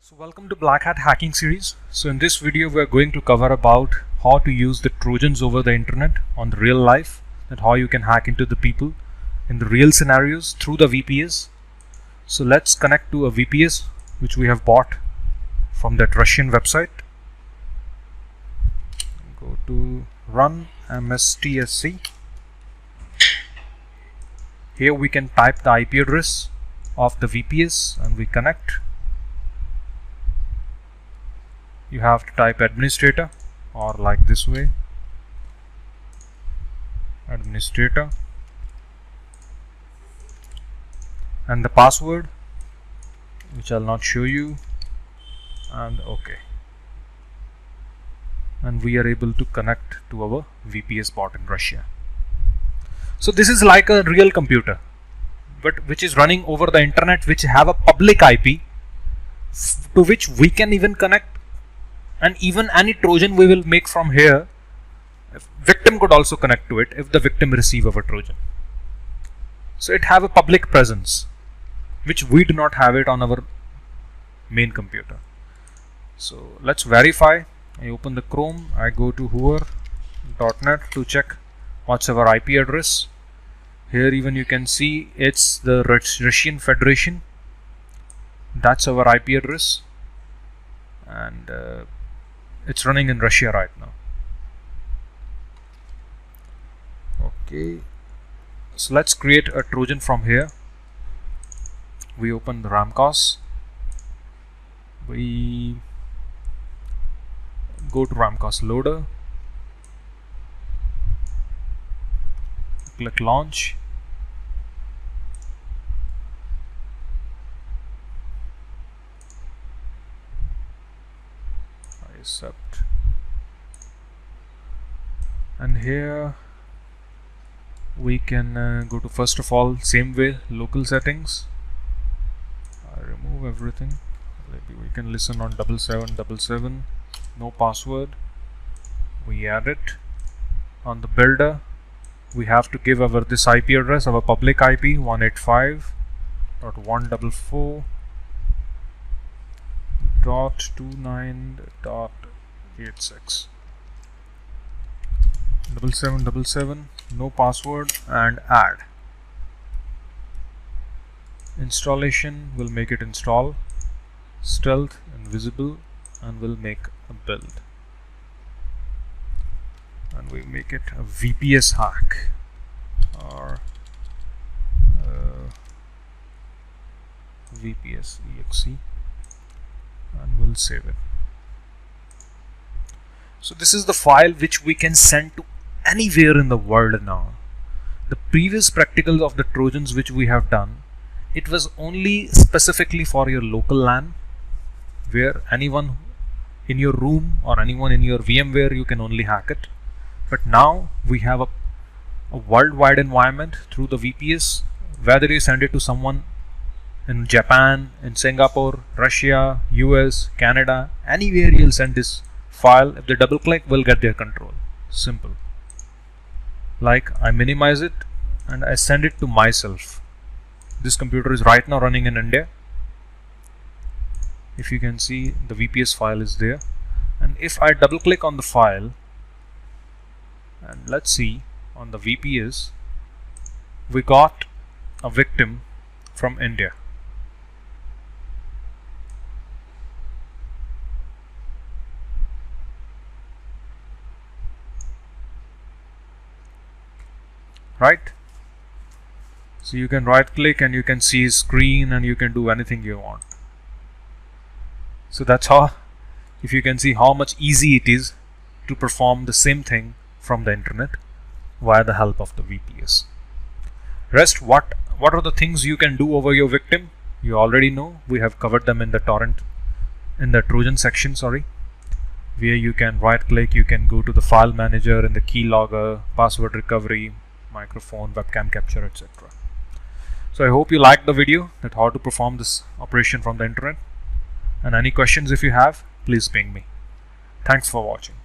So welcome to Black Hat Hacking series. So in this video we are going to cover about how to use the Trojans over the internet on the real life, and how you can hack into the people in the real scenarios through the VPS. So let's connect to a VPS which we have bought from that Russian website. Go to run mstsc. Here we can type the IP address of the VPS and we connect. You have to type administrator, or like this way, administrator, and the password, which I'll not show you, and OK. And we are able to connect to our VPS bot in Russia. So this is like a real computer, but which is running over the internet, which have a public IP to which we can even connect. And even any Trojan we will make from here, victim could also connect to it if the victim receive our Trojan. So it have a public presence, which we do not have it on our main computer. So let's verify. I open the Chrome, I go to hoover.net to check what's our IP address. Here even you can see it's the Russian Federation. That's our IP address, and it's running in Russia right now. Okay, so let's create a Trojan from here. We open the Ramcos. We go to Ramcos loader, click launch. Accept, and here we can go to, first of all, same way, local settings. I remove everything. Maybe we can listen on 7777, no password. We add it. On the builder we have to give our this IP address, our public IP 185.144.29.86, 7777, no password, and add. Installation will make it install, stealth, invisible, and we'll make a build, and we make it a VPS hack, or VPS exe, and we'll save it. So this is the file which we can send to anywhere in the world now. The previous practicals of the Trojans which we have done, it was only specifically for your local LAN, where anyone in your room or anyone in your VMware you can only hack it. But now we have a worldwide environment through the VPS. Whether you send it to someone in Japan, in Singapore, Russia, US, Canada, anywhere you'll send this file, if they double click, we'll get their control. Simple. Like, I minimize it and I send it to myself. This computer is right now running in India. If you can see, the VPS file is there, and if I double click on the file, and let's see, on the VPS we got a victim from India. Right? So you can right click and you can see his screen and you can do anything you want. So that's how, if you can see how much easy it is to perform the same thing from the internet via the help of the VPS. Rest, what are the things you can do over your victim? You already know. We have covered them in the Trojan section, sorry, where you can right click, you can go to the file manager and the keylogger, password recovery, microphone, webcam capture, etc. So I hope you liked the video, that how to perform this operation from the internet. And any questions if you have, please ping me. Thanks for watching.